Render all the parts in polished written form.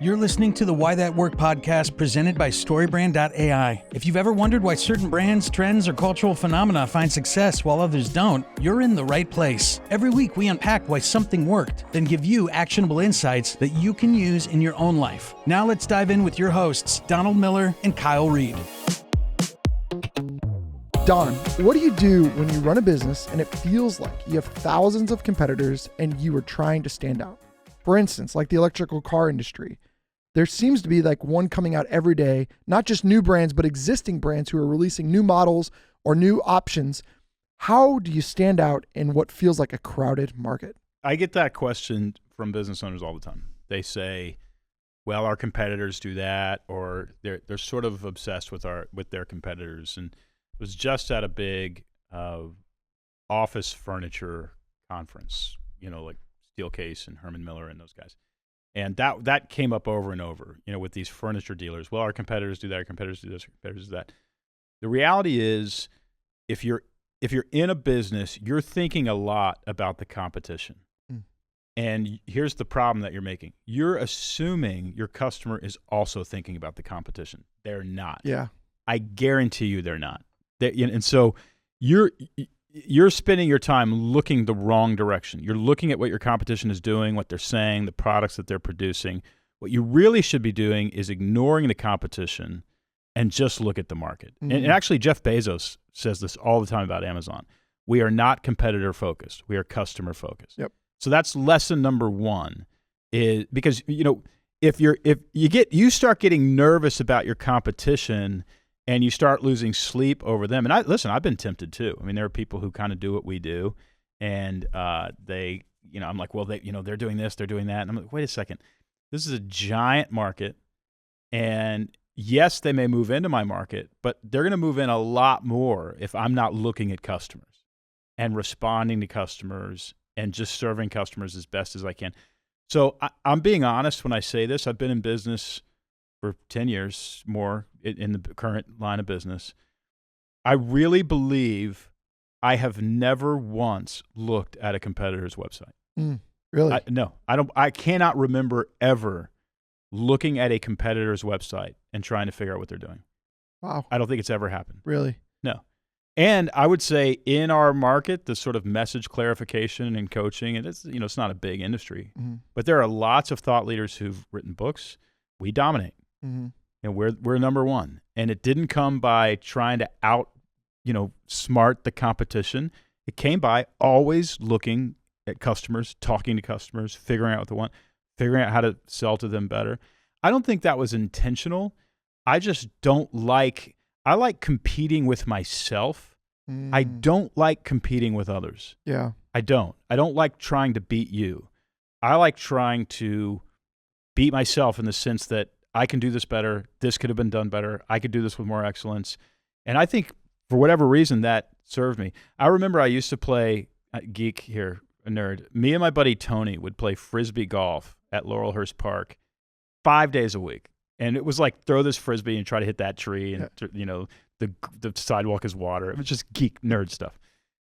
You're listening to the Why That Work podcast presented by StoryBrand.ai. If you've ever wondered why certain brands, trends, or cultural phenomena find success while others don't, you're in the right place. Every week we unpack why something worked, then give you actionable insights that you can use in your own life. Now let's dive in with your hosts, Donald Miller and Kyle Reed. Don, what do you do when you run a business and it feels like you have thousands of competitors and you are trying to stand out? For instance, like the electrical car industry. There seems to be like one coming out every day, not just new brands, but existing brands who are releasing new models or new options. How do you stand out in what feels like a crowded market? I get that question from business owners all the time. They say, well, our competitors do that, or they're sort of obsessed with their competitors. And I was just at a big office furniture conference, like Steelcase and Herman Miller and those guys. And that came up over and over, with these furniture dealers. Well, our competitors do that, our competitors do this, our competitors do that. The reality is, if you're in a business, you're thinking a lot about the competition. And here's the problem that you're making. You're assuming your customer is also thinking about the competition. They're not. Yeah. I guarantee you they're not. And so you're spending your time looking the wrong direction. You're looking at what your competition is doing, what they're saying, the products that they're producing. What you really should be doing is ignoring the competition and just look at the market. Mm-hmm. And actually, Jeff Bezos says this all the time about Amazon. We are not competitor focused. We are customer focused. Yep. So that's lesson number one, is because if you start getting nervous about your competition and you start losing sleep over them. And I've been tempted too. I mean, there are people who kind of do what we do, and they, I'm like, well, they're doing this, they're doing that, and I'm like, wait a second, this is a giant market, and yes, they may move into my market, but they're going to move in a lot more if I'm not looking at customers and responding to customers and just serving customers as best as I can. So I'm being honest when I say this. I've been in business for 10 years more in the current line of business. I really believe I have never once looked at a competitor's website. Really? No, I don't. I cannot remember ever looking at a competitor's website and trying to figure out what they're doing. Wow. I don't think it's ever happened. Really? No. And I would say in our market, the sort of message clarification and coaching, and it's not a big industry, but there are lots of thought leaders who've written books. We dominate. Mm-hmm. And we're number one. And it didn't come by trying to smart the competition. It came by always looking at customers, talking to customers, figuring out what they want, figuring out how to sell to them better. I don't think that was intentional. I just I like competing with myself. I don't like competing with others. Yeah. I don't like trying to beat you. I like trying to beat myself in the sense that I can do this better. This could have been done better. I could do this with more excellence. And I think for whatever reason that served me. I remember I used to play, geek here, a nerd. Me and my buddy Tony would play Frisbee golf at Laurelhurst Park 5 days a week. And it was like throw this Frisbee and try to hit that tree and, the sidewalk is water. It was just geek nerd stuff.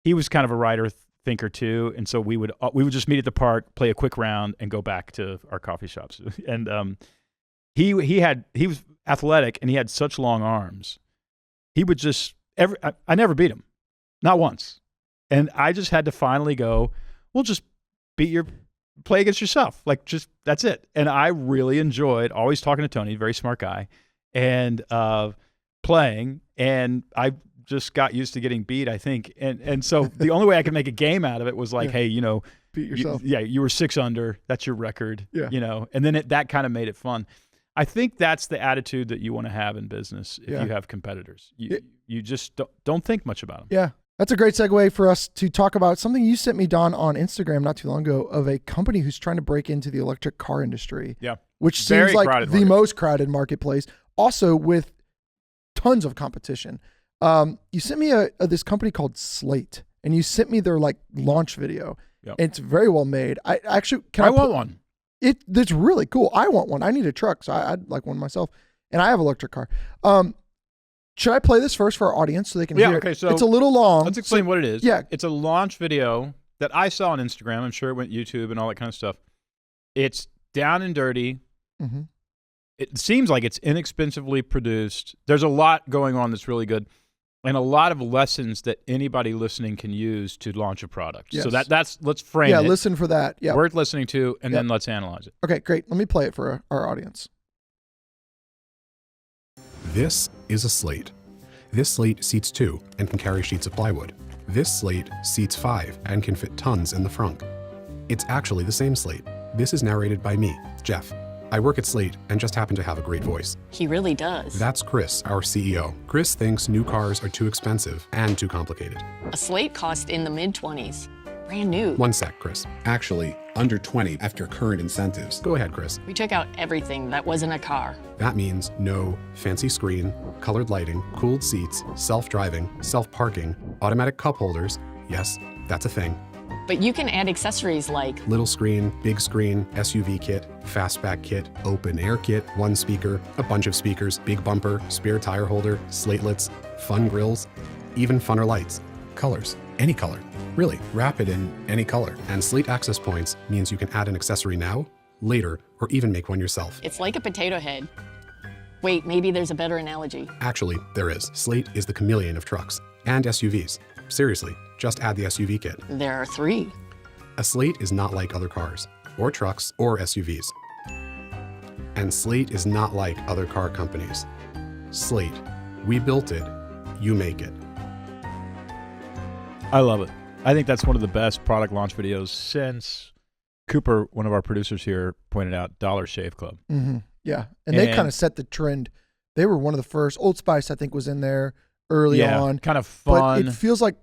He was kind of a writer, thinker too. And so we would just meet at the park, play a quick round and go back to our coffee shops. And, he was athletic and he had such long arms. He would just I never beat him, not once. And I just had to finally go, well, just play against yourself. Like just, that's it. And I really enjoyed always talking to Tony, very smart guy, and playing. And I just got used to getting beat, I think. And so the only way I could make a game out of it was like, hey, beat yourself. You were 6 under. That's your record. Yeah. And then that kind of made it fun. I think that's the attitude that you want to have in business if you have competitors. You just don't think much about them. Yeah. That's a great segue for us to talk about something you sent me, Don, on Instagram not too long ago, of a company who's trying to break into the electric car industry. Yeah. Which seems like the most crowded marketplace, also with tons of competition. You sent me this company called Slate, and you sent me their launch video. Yep. And it's very well made. I actually want one. It's really cool. I want one. I need a truck, so I'd like one myself. And I have an electric car. Should I play this first for our audience so they can hear it? Okay, so it's a little long. Let's explain what it is. Yeah. It's a launch video that I saw on Instagram. I'm sure it went YouTube and all that kind of stuff. It's down and dirty. Mm-hmm. it seems like it's inexpensively produced. There's a lot going on that's really good, and a lot of lessons that anybody listening can use to launch a product. Yes. So that's let's frame it. Yeah, listen for that. Yeah. Worth listening to, and then let's analyze it. Okay, great. Let me play it for our audience. This is a Slate. This Slate seats 2 and can carry sheets of plywood. This Slate seats 5 and can fit tons in the frunk. It's actually the same Slate. This is narrated by me, Jeff. I work at Slate and just happen to have a great voice. He really does. That's Chris, our CEO. Chris thinks new cars are too expensive and too complicated. A Slate cost in the mid-20s. Brand new. One sec, Chris. Actually, under 20 after current incentives. Go ahead, Chris. We took out everything that wasn't a car. That means no fancy screen, colored lighting, cooled seats, self-driving, self-parking, automatic cup holders. Yes, that's a thing. But you can add accessories like Little screen, big screen, SUV kit, fastback kit, open air kit, one speaker, a bunch of speakers, big bumper, spare tire holder, slatelets, fun grills, even funner lights. Colors. Any color. Really, wrap it in any color. And Slate Access Points means you can add an accessory now, later, or even make one yourself. it's like a potato head. Wait, maybe there's a better analogy. Actually, there is. Slate is the chameleon of trucks and SUVs. Seriously, just add the SUV kit. There are 3. A Slate is not like other cars, or trucks, or SUVs. And Slate is not like other car companies. Slate, we built it, you make it. I love it. I think that's one of the best product launch videos since Cooper, one of our producers here, pointed out Dollar Shave Club. Mm-hmm. Yeah, and they kind of set the trend. They were one of the first. Old Spice, I think, was in there early on. Kind of fun. But it feels like,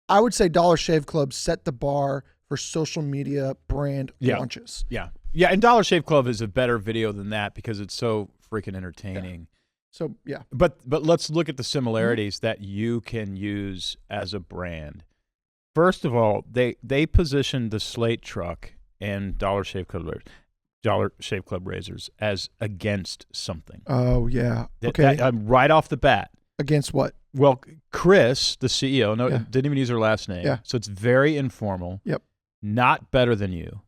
I would say Dollar Shave Club set the bar for social media brand launches. Yeah. Yeah, and Dollar Shave Club is a better video than that because it's so freaking entertaining. So, yeah. But let's look at the similarities that you can use as a brand. First of all, they positioned the Slate truck and Dollar Shave Club razors as against something. Oh, yeah. Okay. Right off the bat. Against what? Well, Chris, the CEO, didn't even use her last name. Yeah. So it's very informal. Yep. Not better than you.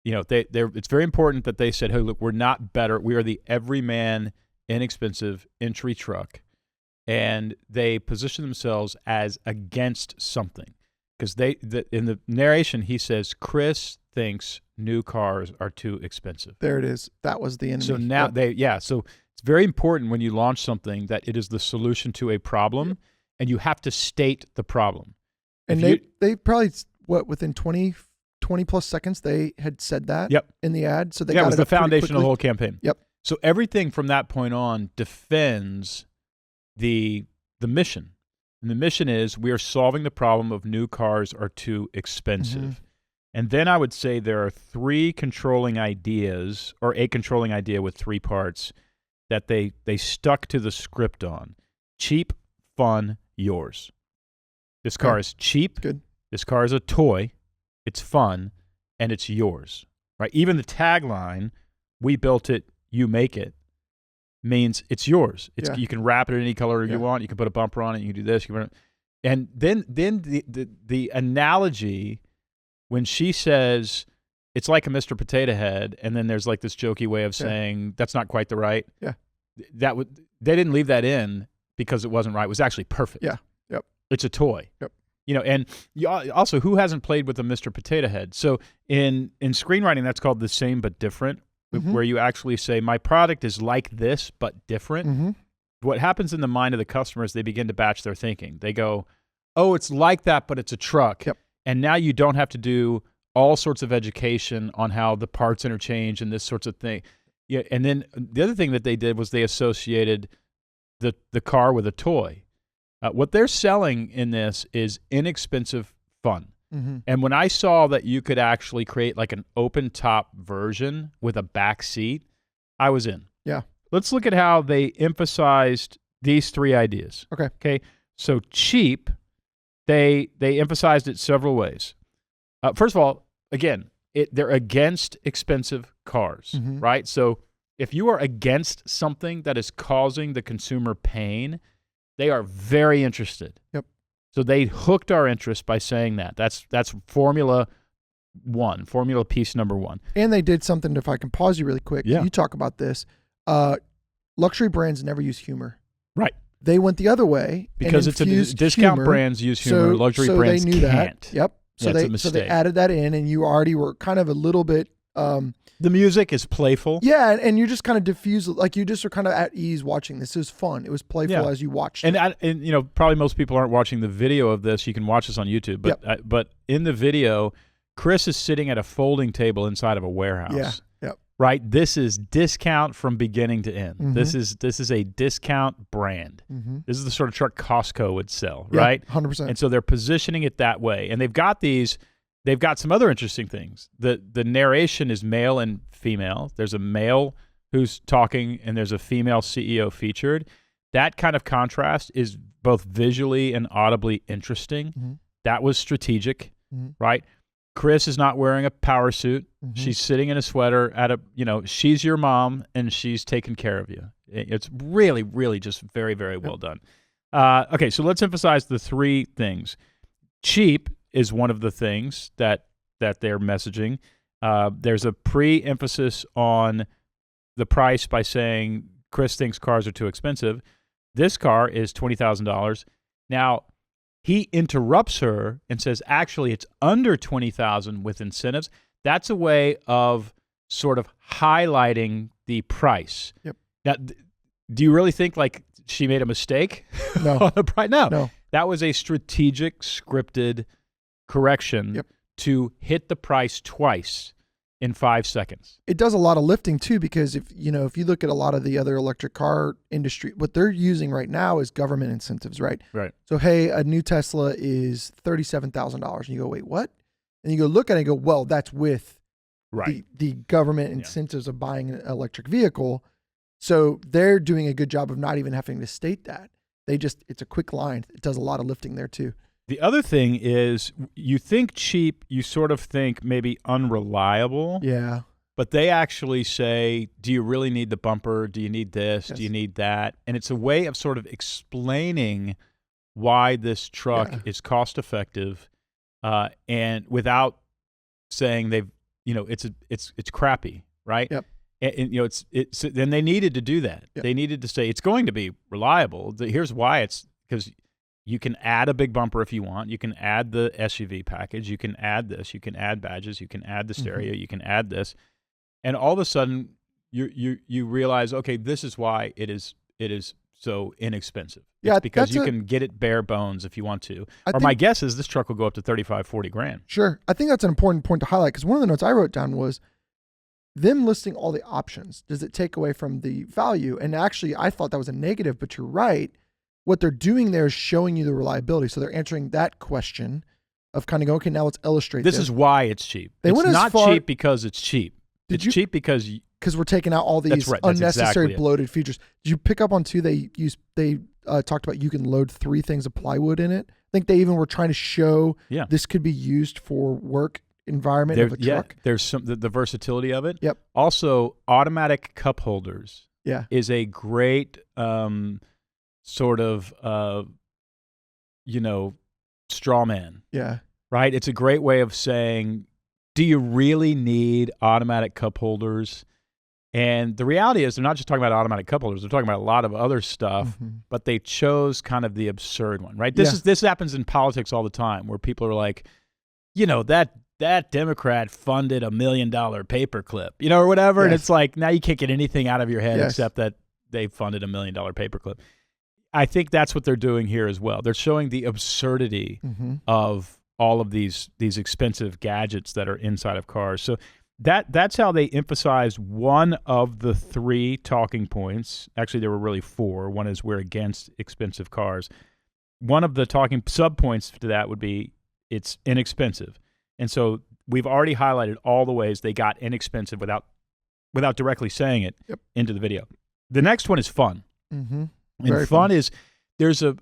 You know, it's very important that they said, hey, look, we're not better. We are the everyman, inexpensive entry truck. And they position themselves as against something. Because in the narration, he says, Chris thinks new cars are too expensive. There it is. That was the enemy. So now so it's very important when you launch something that it is the solution to a problem, and you have to state the problem. And they probably, within 20 plus seconds, they had said that in the ad. So they got it was the foundation of the whole quickly. campaign. Yep. So everything from that point on defends the mission. And the mission is we are solving the problem of new cars are too expensive. Mm-hmm. And then I would say there are 3 controlling ideas, or a controlling idea with 3 parts, that they stuck to the script on. Cheap, fun, yours. This car is cheap. Good. This car is a toy. It's fun, and it's yours. Right? Even the tagline, we built it, you make it, means it's yours. You can wrap it in any color you want. You can put a bumper on it. You can do this. And then the analogy, when she says it's like a Mr. Potato Head, and then there's like this jokey way of saying that's not quite the right. Yeah. They didn't leave that in because it wasn't right. It was actually perfect. Yeah. Yep. It's a toy. Yep. You know, and also, who hasn't played with a Mr. Potato Head? So in screenwriting, that's called the same but different. Mm-hmm. Where you actually say, my product is like this, but different. Mm-hmm. What happens in the mind of the customer is they begin to batch their thinking. They go, oh, it's like that, but it's a truck. Yep. And now you don't have to do all sorts of education on how the parts interchange and this sorts of thing. Yeah. And then the other thing that they did was they associated the car with a toy. What they're selling in this is inexpensive fun. Mm-hmm. And when I saw that you could actually create like an open top version with a back seat, I was in. Yeah. Let's look at how they emphasized these 3 ideas. Okay. So cheap, they emphasized it several ways. First of all, again, they're against expensive cars, right? So if you are against something that is causing the consumer pain, they are very interested. Yep. So they hooked our interest by saying that. That's formula piece number 1. And they did something, if I can pause you really quick. Yeah. You talk about this. luxury brands never use humor. Right. They went the other way Because and it's a infused discount humor, brands use humor, luxury brands they knew can't. that. Yep. So That's a they mistake. added that in, and you already were kind of a little bit. The music is playful. Yeah, and you just kind of diffuse, like you just are kind of at ease watching this. It was fun. It was playful as you watched. And you know, probably most people aren't watching the video of this. You can watch this on YouTube, but but in the video, Chris is sitting at a folding table inside of a warehouse. Yeah. Yep. Right. This is discount from beginning to end. Mm-hmm. This is a discount brand. Mm-hmm. This is the sort of truck Costco would sell, Yeah, right? 100%. And so they're positioning it that way, and they've got some other interesting things. The narration is male and female. There's a male who's talking, and there's a female CEO featured. That kind of contrast is both visually and audibly interesting. Mm-hmm. That was strategic, Mm-hmm. right? Chris is not wearing a power suit. Mm-hmm. She's sitting in a sweater she's your mom, and she's taking care of you. It's really, really just very, very well done. Okay, so let's emphasize the three things. Cheap is one of the things that they're messaging. There's a pre-emphasis on the price by saying Chris thinks cars are too expensive. This car is $20,000. Now, he interrupts her and says, actually, it's under $20,000 with incentives. That's a way of sort of highlighting the price. Yep. Now, do you really think like she made a mistake? No. On the price? No. No. That was a strategic, scripted correction to hit the price twice in 5 seconds. It does a lot of lifting too, because if you look at a lot of the other electric car industry, what they're using right now is government incentives, right? Right. So, hey, a new Tesla is $37,000. And you go, wait, what? And you go look at it and go, well, that's with the government incentives of buying an electric vehicle. So they're doing a good job of not even having to state that. It's a quick line. It does a lot of lifting there too. The other thing is you think cheap, you sort of think maybe unreliable. Yeah. But they actually say, do you really need the bumper? Do you need this? Yes. Do you need that? And it's a way of sort of explaining why this truck is cost effective and without saying it's crappy, right? Yep. And then they needed to do that. Yep. They needed to say it's going to be reliable. Here's why. It's because you can add a big bumper if you want. You can add the SUV package. You can add this. You can add badges. You can add the stereo. You can add this, and all of a sudden you realize, okay, this is why it is so inexpensive. Yeah, it's because you can get it bare bones if you want to. My guess is this truck will go up to $35,000-$40,000. Sure, I think that's an important point to highlight, because one of the notes I wrote down was them listing all the options. Does it take away from the value? And actually, I thought that was a negative, but you're right. What they're doing there is showing you the reliability. So they're answering that question of kind of go, okay, now let's illustrate this. This is why it's cheap. It's not cheap because it's cheap. It's cheap because we're taking out all these unnecessary bloated features. Did you pick up on too? They talked about you can load 3 things of plywood in it. I think they even were trying to show this could be used for work environment of a truck. There's the versatility of it. Yep. Also, automatic cup holders. Is a great sort of straw man. Yeah. Right? It's a great way of saying, do you really need automatic cup holders? And the reality is they're not just talking about automatic cup holders, they're talking about a lot of other stuff, but they chose kind of the absurd one, right? This happens in politics all the time, where people are like, that Democrat funded $1 million paperclip, or whatever. Yes. And it's like, now you can't get anything out of your head except that they funded $1 million paperclip. I think that's what they're doing here as well. They're showing the absurdity of all of these expensive gadgets that are inside of cars. So that's how they emphasize one of the 3 talking points. Actually, there were really 4. One is we're against expensive cars. One of the talking sub-points to that would be it's inexpensive. And so we've already highlighted all the ways they got inexpensive without directly saying it into the video. The next one is fun. Mm-hmm. And fun is, there's a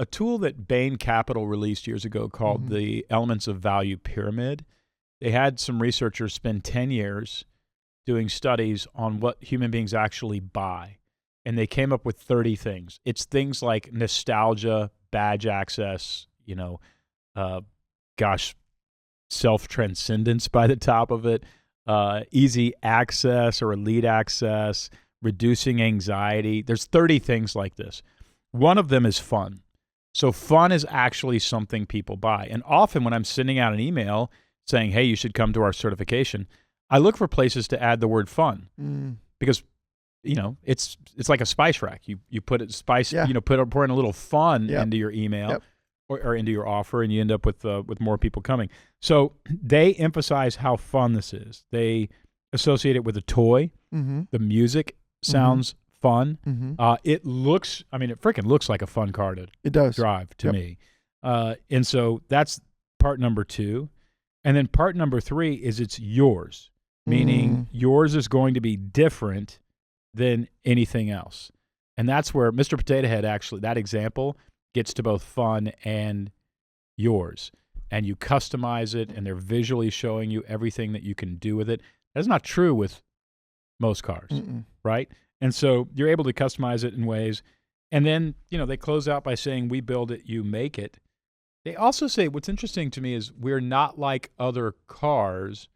tool that Bain Capital released years ago called the Elements of Value Pyramid. They had some researchers spend 10 years doing studies on what human beings actually buy. And they came up with 30 things. It's things like nostalgia, badge access, self-transcendence by the top of it, easy access or elite access, reducing anxiety. There's 30 things like this. One of them is fun. So fun is actually something people buy. And often when I'm sending out an email saying, hey, you should come to our certification, I look for places to add the word fun because, it's like a spice rack. You put it spice, pour in a little fun into your email or into your offer, and you end up with more people coming. So they emphasize how fun this is. They associate it with a toy. The music sounds fun. It freaking looks like a fun car to drive to me. And so that's part number 2. And then part number 3 is it's yours, meaning yours is going to be different than anything else. And that's where Mr. Potato Head actually, that example gets to both fun and yours. And you customize it, and they're visually showing you everything that you can do with it. That's not true with most cars, right? And so you're able to customize it in ways. And then, they close out by saying, we build it, you make it. They also say, what's interesting to me is we're not like other cars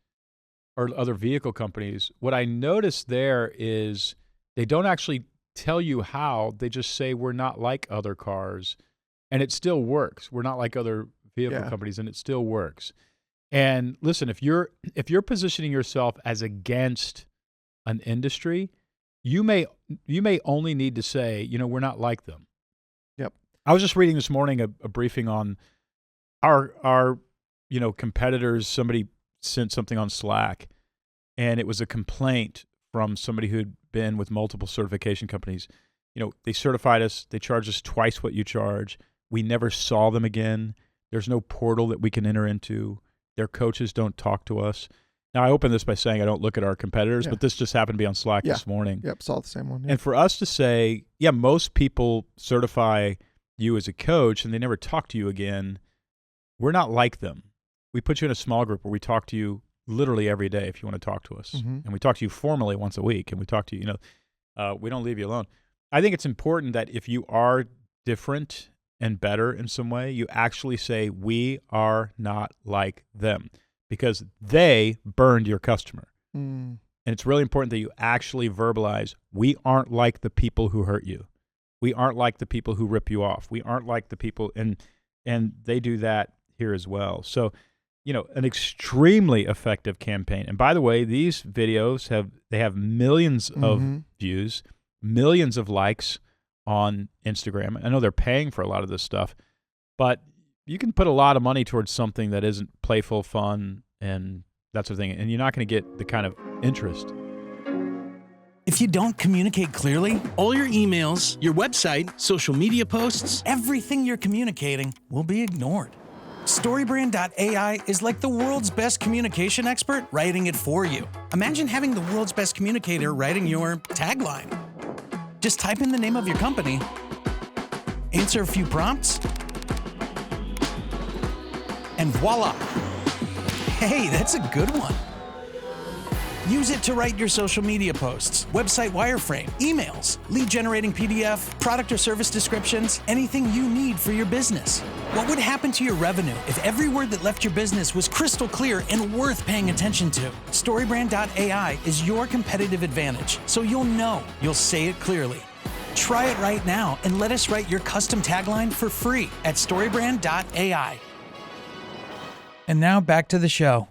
or other vehicle companies. What I noticed there is they don't actually tell you how. They just say we're not like other cars, and it still works. We're not like other vehicle companies, and it still works. And listen, if you're positioning yourself as against an industry, you may only need to say, we're not like them. Yep. I was just reading this morning a briefing on our competitors. Somebody sent something on Slack, and it was a complaint from somebody who'd been with multiple certification companies. They certified us. They charged us twice what you charge. We never saw them again. There's no portal that we can enter into. Their coaches don't talk to us. Now, I open this by saying I don't look at our competitors, but this just happened to be on Slack this morning. Yep, saw the same one. And for us to say, most people certify you as a coach and they never talk to you again, we're not like them. We put you in a small group where we talk to you literally every day if you want to talk to us. And we talk to you formally once a week, and we talk to you, we don't leave you alone. I think it's important that if you are different and better in some way, you actually say, we are not like them, because they burned your customer. And it's really important that you actually verbalize, we aren't like the people who hurt you. We aren't like the people who rip you off. We aren't like the people, and they do that here as well. So, an extremely effective campaign. And by the way, these videos have millions of views, millions of likes on Instagram. I know they're paying for a lot of this stuff, but you can put a lot of money towards something that isn't playful, fun, and that sort of thing, and you're not going to get the kind of interest. If you don't communicate clearly, all your emails, your website, social media posts, everything you're communicating will be ignored. StoryBrand.ai is like the world's best communication expert writing it for you. Imagine having the world's best communicator writing your tagline. Just type in the name of your company, answer a few prompts, and voila. Hey, that's a good one. Use it to write your social media posts, website wireframe, emails, lead generating PDF, product or service descriptions, anything you need for your business. What would happen to your revenue if every word that left your business was crystal clear and worth paying attention to? StoryBrand.ai is your competitive advantage, so you'll say it clearly. Try it right now and let us write your custom tagline for free at StoryBrand.ai. And now back to the show.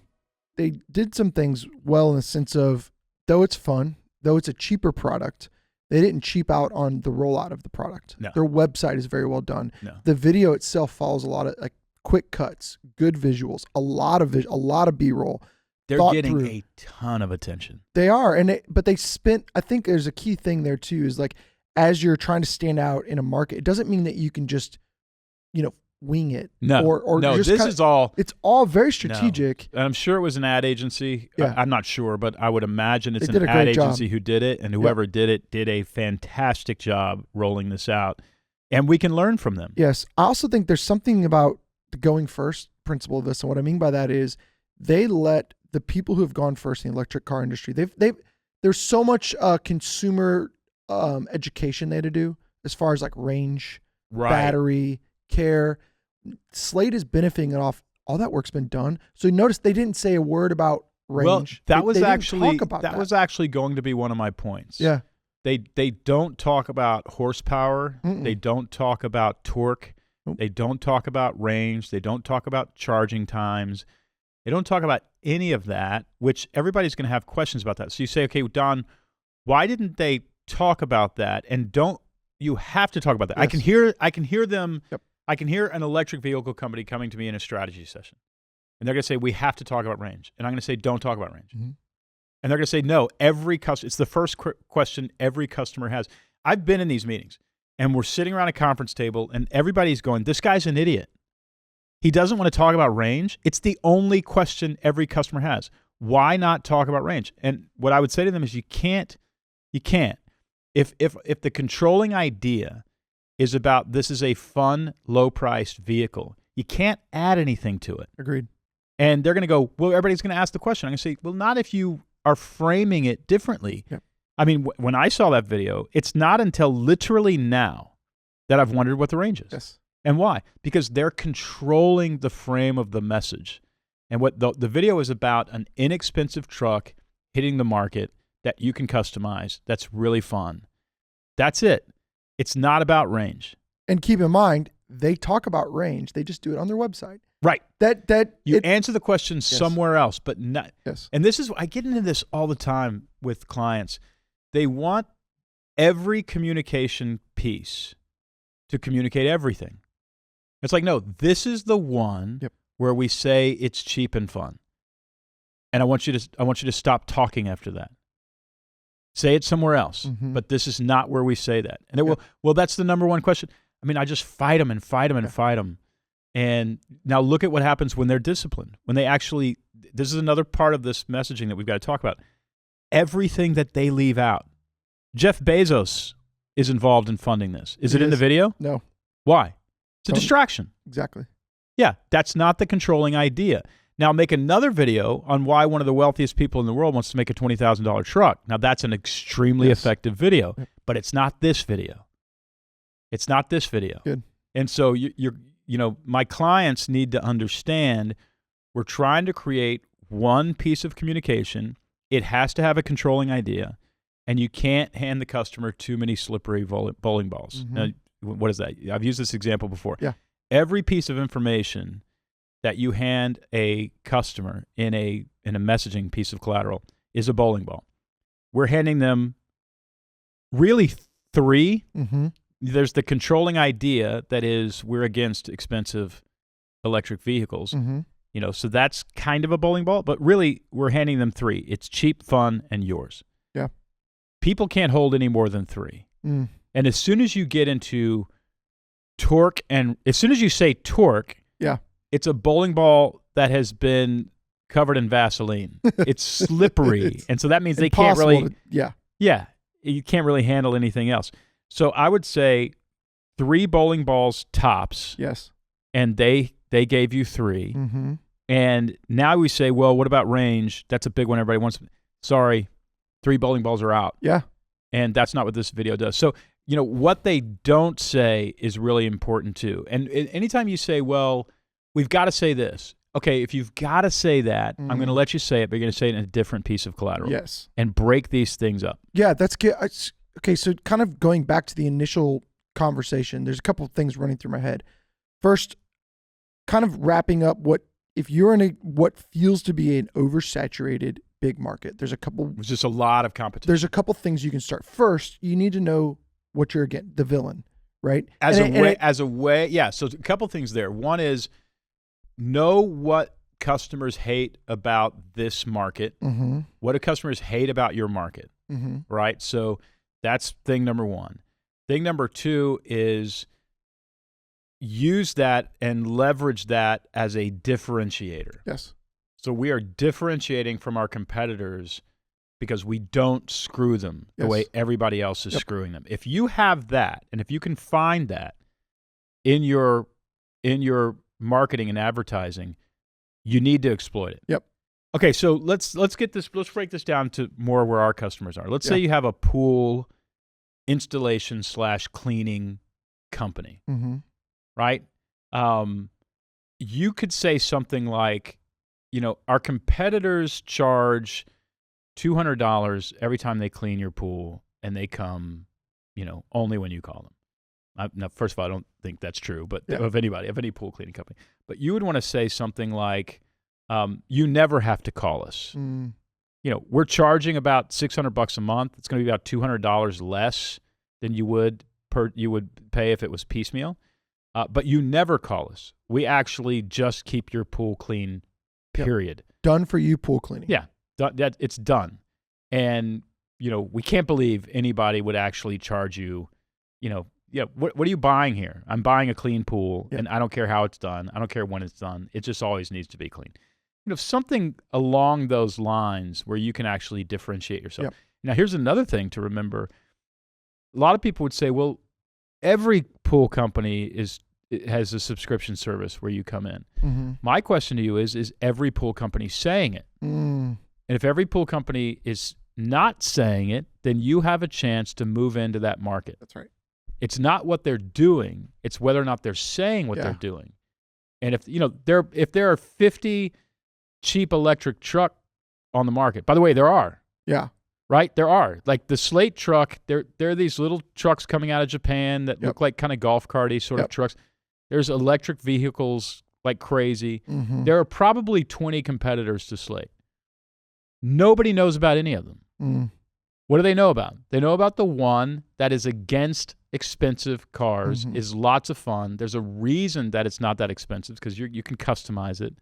They did some things well in the sense of, though it's fun, though it's a cheaper product, they didn't cheap out on the rollout of the product. No. Their website is very well done. No. The video itself follows a lot of quick cuts, good visuals, a lot of B-roll. They're getting a ton of attention. They are, but they spent. I think there's a key thing there too. Is as you're trying to stand out in a market, it doesn't mean that you can just, wing it. No, or no. just This is all. It's all very strategic. No. I'm sure it was an ad agency. Yeah. I'm not sure, but I would imagine it's They did an a ad great agency job. who did it, and whoever did it did a fantastic job rolling this out, and we can learn from them. Yes, I also think there's something about the going first principle of this, and what I mean by that is they let the people who have gone first in the electric car industry. There's so much consumer education they had to do as far as range, battery, care. Slate is benefiting off all that work's been done. So you notice they didn't say a word about range. Well, that was they actually didn't talk about that. was actually going to be one of my points. Yeah. They don't talk about horsepower. Mm-mm. They don't talk about torque. Nope. They don't talk about range. They don't talk about charging times. They don't talk about any of that, which everybody's going to have questions about that. So you say, okay, Don, why didn't they talk about that? And you have to talk about that. Yes. I can hear them. Yep. I can hear an electric vehicle company coming to me in a strategy session. And they're going to say, we have to talk about range. And I'm going to say, don't talk about range. Mm-hmm. And they're going to say, no, every customer, it's the first question every customer has. I've been in these meetings, and we're sitting around a conference table, and everybody's going, this guy's an idiot. He doesn't want to talk about range. It's the only question every customer has. Why not talk about range? And what I would say to them is, you can't. If the controlling idea is about this is a fun, low-priced vehicle, you can't add anything to it. Agreed. And they're going to go, well, everybody's going to ask the question. I'm going to say, well, not if you are framing it differently. Yep. I mean, when I saw that video, it's not until literally now that I've wondered what the range is. Yes. And why? Because they're controlling the frame of the message. And what the video is about, an inexpensive truck hitting the market that you can customize, that's really fun. That's it. It's not about range. And keep in mind, they talk about range. They just do it on their website. Right. You It- answer the question somewhere else, but not. Yes. And this is, I get into this all the time with clients. They want every communication piece to communicate everything. It's like, no, this is the one Yep. where we say it's cheap and fun. And I want you to stop talking after that. Say it somewhere else, Mhm. but this is not where we say that. And well, that's the number one question. I mean, I just fight them and fight them and fight them. And now look at what happens when they're disciplined. When they actually, this is another part of this messaging that we've got to talk about. Everything that they leave out. Jeff Bezos is involved in funding this. Is it in the video? No. Why? It's a Totally. distraction. Exactly. Yeah, that's not the controlling idea. Now make another video on why one of the wealthiest people in the world wants to make a $20,000 truck. Now that's an extremely effective video, but it's not this video. It's not this video. Good. And so my clients need to understand we're trying to create one piece of communication. It has to have a controlling idea, and you can't hand the customer too many slippery bowling balls. Mm-hmm. Now, what is that? I've used this example before. Yeah. Every piece of information that you hand a customer in a messaging piece of collateral is a bowling ball. We're handing them really three. Mm-hmm. There's the controlling idea that is we're against expensive electric vehicles. Mm-hmm. So that's kind of a bowling ball, but really we're handing them three. It's cheap, fun, and yours. Yeah. People can't hold any more than three. Mm. And as soon as you get into torque, and as soon as you say torque, Yeah. it's a bowling ball that has been covered in Vaseline. It's slippery. It's and so that means they can't really, Yeah. you can't really handle anything else. So I would say 3 bowling balls tops, Yes. and they gave you 3. Mm-hmm. And now we say, well, what about range? That's a big one everybody wants. Sorry, 3 bowling balls are out. Yeah. And that's not what this video does. So, what they don't say is really important too. And anytime you say, well, we've got to say this. Okay, if you've got to say that, I'm going to let you say it, but you're going to say it in a different piece of collateral. Yes. And break these things up. Yeah, that's good. Okay, so kind of going back to the initial conversation, there's a couple of things running through my head. First, kind of wrapping up if you're in what feels to be an oversaturated big market, there's just a lot of competition. There's a couple things you can start. First, you need to know what you're against, the villain, right? So a couple things there. One is know what customers hate about this market. Mm-hmm. What do customers hate about your market? Mm-hmm. Right? So that's thing number 1. Thing number 2 is use that and leverage that as a differentiator. Yes. So we are differentiating from our competitors because we don't screw them the way everybody else is screwing them. If you have that, and if you can find that in your marketing and advertising, you need to exploit it. Yep. Okay, so let's break this down to more where our customers are. Let's say you have a pool installation / cleaning company, Mm-hmm. right? You could say something like, our competitors charge $200 every time they clean your pool, and they come, only when you call them. Now, first of all, I don't think that's true, but of any pool cleaning company. But you would want to say something like, you never have to call us. We're charging about $600 a month. It's going to be about $200 less than you would pay if it was piecemeal. But you never call us. We actually just keep your pool clean, period. Yep. Done for you pool cleaning. Yeah, it's done. And, we can't believe anybody would actually charge you, what are you buying here? I'm buying a clean pool, and I don't care how it's done. I don't care when it's done. It just always needs to be clean. Something along those lines where you can actually differentiate yourself. Yep. Now, here's another thing to remember. A lot of people would say, well, every pool company has a subscription service where you come in. Mm-hmm. My question to you is every pool company saying it? And if every pool company is not saying it, then you have a chance to move into that market. That's right. It's not what they're doing. It's whether or not they're saying what they're doing. And if there are 50 cheap electric truck on the market, by the way, there are. Yeah. Right? There are. Like the Slate truck, there are these little trucks coming out of Japan that look like kind of golf carty sort of trucks. There's electric vehicles like crazy. Mm-hmm. There are probably 20 competitors to Slate. Nobody knows about any of them. What do they know about? They know about the one that is against expensive cars, is lots of fun. There's a reason that it's not that expensive because you can customize it.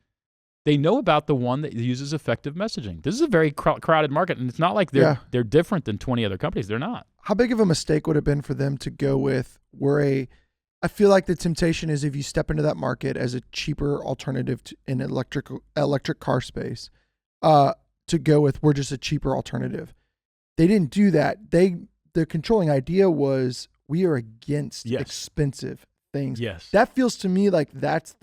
They know about the one that uses effective messaging. This is a very crowded market, and it's not like they're different than 20 other companies. They're not. How big of a mistake would it have been for them to go with I feel like the temptation is if you step into that market as a cheaper alternative in electric car space, to go with we're just a cheaper alternative. They didn't do that. The controlling idea was we are against expensive things. Yes. That feels to me like that's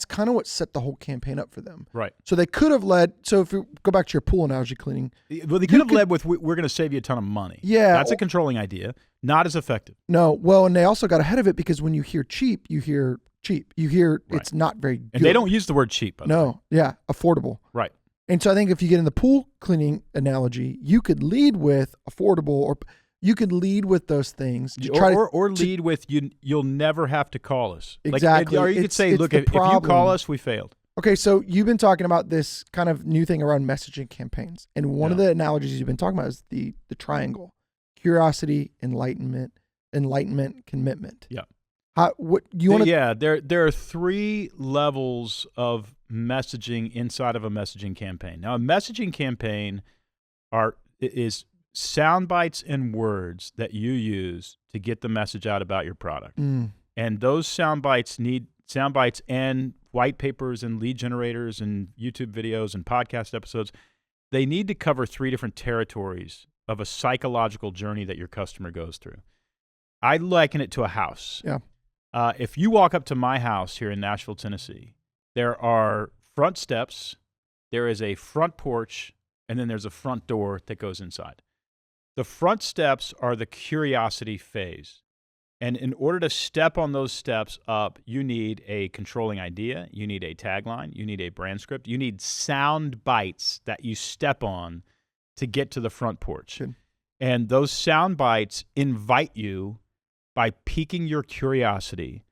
kind of what set the whole campaign up for them. Right. So they could have led, so if you go back to your pool analogy cleaning. Well, they could have led with, we're going to save you a ton of money. Yeah. That's a controlling idea. Not as effective. No. Well, and they also got ahead of it because when you hear cheap, you hear cheap. You hear it's not very good. And they don't use the word cheap. By the way. Yeah. Affordable. Right. And so I think if you get in the pool cleaning analogy, you could lead with affordable, or you could lead with those things. To lead with you'll never have to call us. Exactly. Or you could say, look, if you call us, we failed. Okay, so you've been talking about this kind of new thing around messaging campaigns. And one of the analogies you've been talking about is the triangle. Curiosity, enlightenment, commitment. Yeah. What you want to? Yeah, there are 3 levels of messaging inside of a messaging campaign. Now, a messaging campaign is sound bites and words that you use to get the message out about your product. And those sound bites and white papers and lead generators and YouTube videos and podcast episodes. They need to cover 3 different territories of a psychological journey that your customer goes through. I liken it to a house. Yeah. If you walk up to my house here in Nashville, Tennessee, there are front steps, there is a front porch, and then there's a front door that goes inside. The front steps are the curiosity phase. And in order to step on those steps up, you need a controlling idea, you need a tagline, you need a brand script, you need sound bites that you step on to get to the front porch. Good. And those sound bites invite you by piquing your curiosity.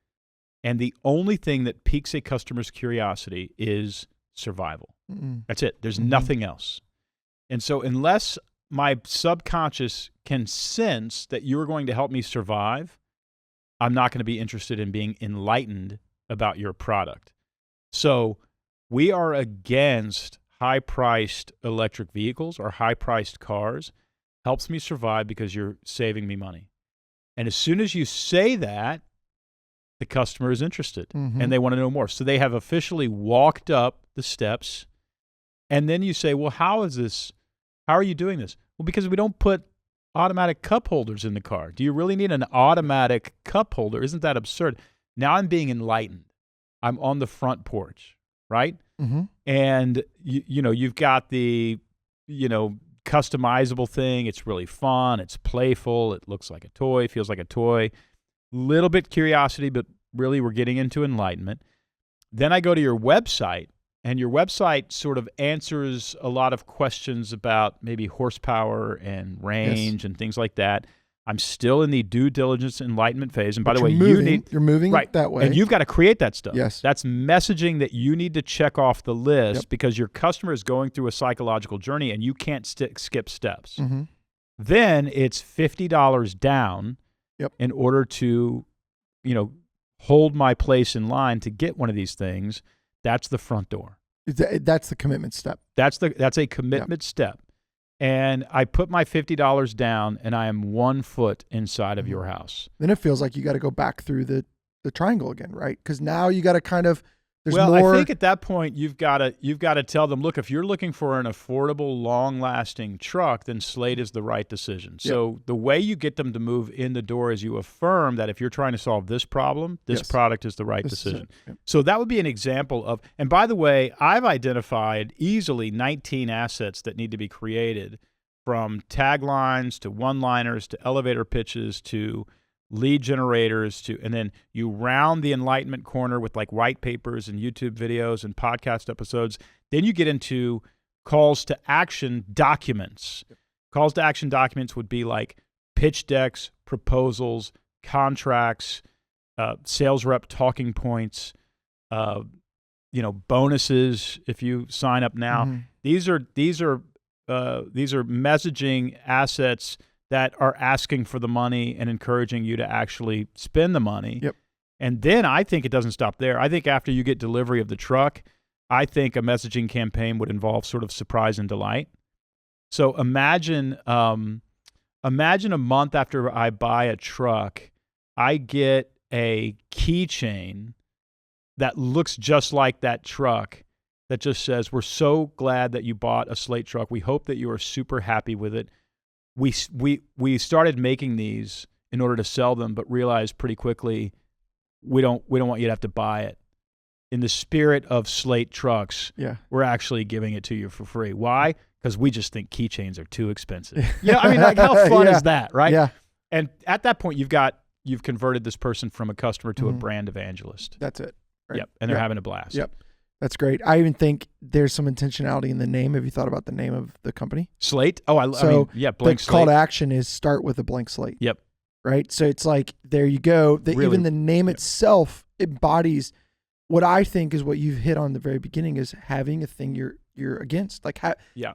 And the only thing that piques a customer's curiosity is survival. That's it. There's nothing else. And so unless my subconscious can sense that you're going to help me survive, I'm not going to be interested in being enlightened about your product. So we are against high-priced electric vehicles or high-priced cars. Helps me survive because you're saving me money. And as soon as you say that, the customer is interested and they want to know more. So they have officially walked up the steps. And then you say, well, how are you doing this? Well, because we don't put automatic cup holders in the car. Do you really need an automatic cup holder? Isn't that absurd? Now I'm being enlightened. I'm on the front porch, right? And you've got the, customizable thing. It's really fun. It's playful. It looks like a toy, feels like a toy. Little bit curiosity, but really we're getting into enlightenment. Then I go to your website and your website sort of answers a lot of questions about maybe horsepower and range and things like that. I'm still in the due diligence enlightenment phase. And by the way, you're moving right, that way. And you've got to create that stuff. Yes. That's messaging that you need to check off the list because your customer is going through a psychological journey and you can't skip steps. Mm-hmm. Then it's $50 down in order to, hold my place in line to get one of these things. That's the front door. That's the commitment step. That's a commitment step. And I put my $50 down, and I am 1 foot inside of your house. Then it feels like you got to go back through the triangle again, right? Because now you got to kind of I think at that point you've got to tell them, look, if you're looking for an affordable, long-lasting truck, then Slate is the right decision. So the way you get them to move in the door is you affirm that if you're trying to solve this problem, this product is the right decision. So that would be an example of. And by the way, I've identified easily 19 assets that need to be created, from taglines to one-liners to elevator pitches to lead generators and then you round the enlightenment corner with like white papers and YouTube videos and podcast episodes. Then you get into calls to action documents. Calls to action documents would be like pitch decks, proposals, contracts, sales rep talking points, bonuses if you sign up now. Mm-hmm. These are messaging assets that are asking for the money and encouraging you to actually spend the money. Yep. And then I think it doesn't stop there. I think after you get delivery of the truck, I think a messaging campaign would involve sort of surprise and delight. So imagine a month after I buy a truck, I get a keychain that looks just like that truck that just says, "We're so glad that you bought a Slate truck. We hope that you are super happy with it. We started making these in order to sell them, but realized pretty quickly we don't want you to have to buy it. In the spirit of Slate trucks, we're actually giving it to you for free. Why? Because we just think keychains are too expensive." How fun is that, right? Yeah. And at that point, you've converted this person from a customer to a brand evangelist. That's it. Right? Yep. And they're having a blast. Yep. That's great. I even think there's some intentionality in the name. Have you thought about the name of the company? Slate? Oh, blank slate. Call to action is start with a blank slate. Yep. Right? So it's like, there you go. Even the name itself embodies what I think is what you've hit on the very beginning, is having a thing you're against. Like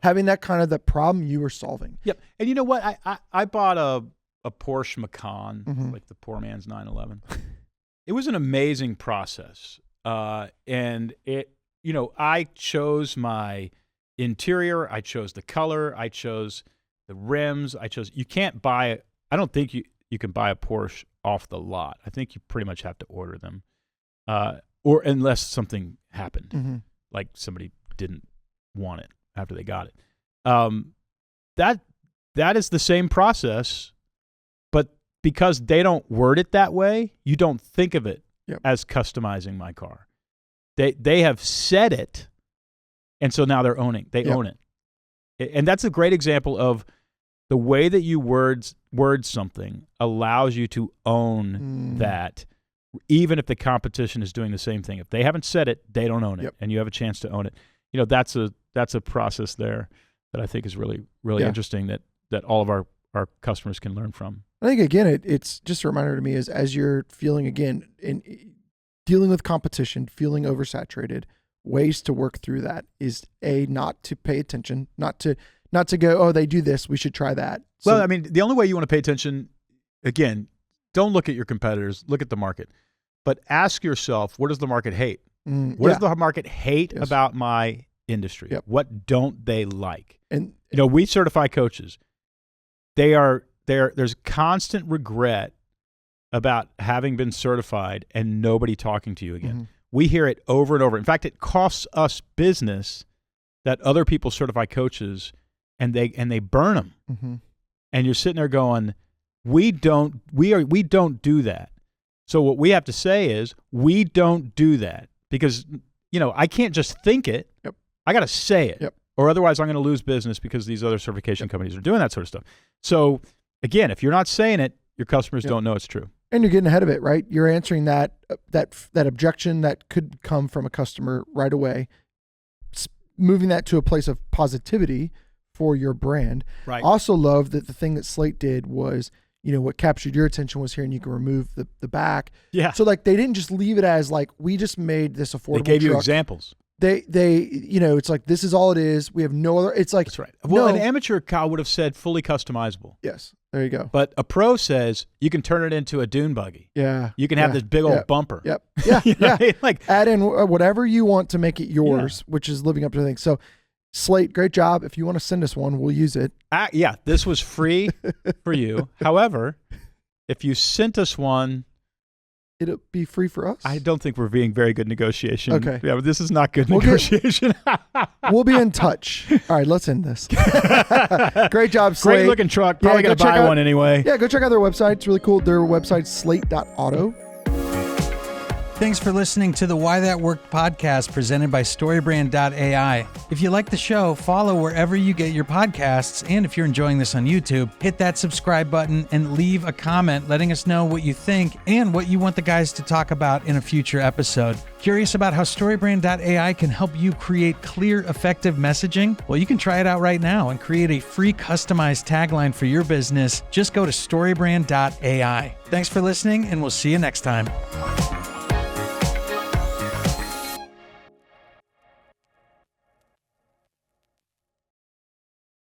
having that kind of the problem you were solving. Yep. And you know what? I bought a Porsche Macan, like the poor man's 911. It was an amazing process. And it, I chose my interior, I chose the color, I chose the rims, you can't buy, I don't think you can buy a Porsche off the lot. I think you pretty much have to order them, or unless something happened, like somebody didn't want it after they got it. That is the same process, but because they don't word it that way, you don't think of it as customizing my car. They have said it, and so now they own it. And that's a great example of the way that you word something allows you to own that, even if the competition is doing the same thing. If they haven't said it, they don't own it, and you have a chance to own it. That's a process there that I think is really, really interesting that all of our customers can learn from. I think, again, it's just a reminder to me is, as you're feeling, again, in dealing with competition, feeling oversaturated, ways to work through that is not to pay attention, not to go, oh, they do this, we should try that. So, well, I mean, the only way you want to pay attention, again, don't look at your competitors, look at the market, but ask yourself, what does the market hate? What does the market hate about my industry? Yep. What don't they like? And we certify coaches. There's constant regret about having been certified and nobody talking to you again. We hear it over and over. In fact, it costs us business that other people certify coaches and they burn them. And you're sitting there going, we don't do that. So what we have to say is, we don't do that, because I can't just think it. I got to say it. Or otherwise I'm going to lose business, because these other certification companies are doing that sort of stuff. So again, if you're not saying it, your customers don't know it's true. And you're getting ahead of it, right? You're answering that objection that could come from a customer right away. moving that to a place of positivity for your brand. Right. Also love that the thing that Slate did was, what captured your attention was here and you can remove the back. Yeah. So like they didn't just leave it as like, we just made this affordable They gave you truck. examples. They it's like, this is all it is. We have no other, it's like, That's right. Well, no. an amateur Kyle would have said fully customizable. Yes, there you go. But a pro says you can turn it into a dune buggy. Yeah. You can have this big old bumper. Yep. Yeah. You know Yeah. what I mean? Like, add in whatever you want to make it yours, which is living up to the thing. So Slate, great job. If you want to send us one, we'll use it. yeah, this was free for you. However, if you sent us one, It'll be free for us. I don't think we're being very good negotiation. Okay. Yeah, but this is not good We'll negotiation. We'll be in touch. All right, let's end this. Great job, Slate. Great looking truck. Probably go going to check buy out- one anyway. Yeah, go check out their website. It's really cool. Their website's slate.auto. Thanks for listening to the Why That Worked podcast presented by StoryBrand.ai. If you like the show, follow wherever you get your podcasts. And if you're enjoying this on YouTube, hit that subscribe button and leave a comment letting us know what you think and what you want the guys to talk about in a future episode. Curious about how StoryBrand.ai can help you create clear, effective messaging? Well, you can try it out right now and create a free customized tagline for your business. Just go to StoryBrand.ai. Thanks for listening, and we'll see you next time.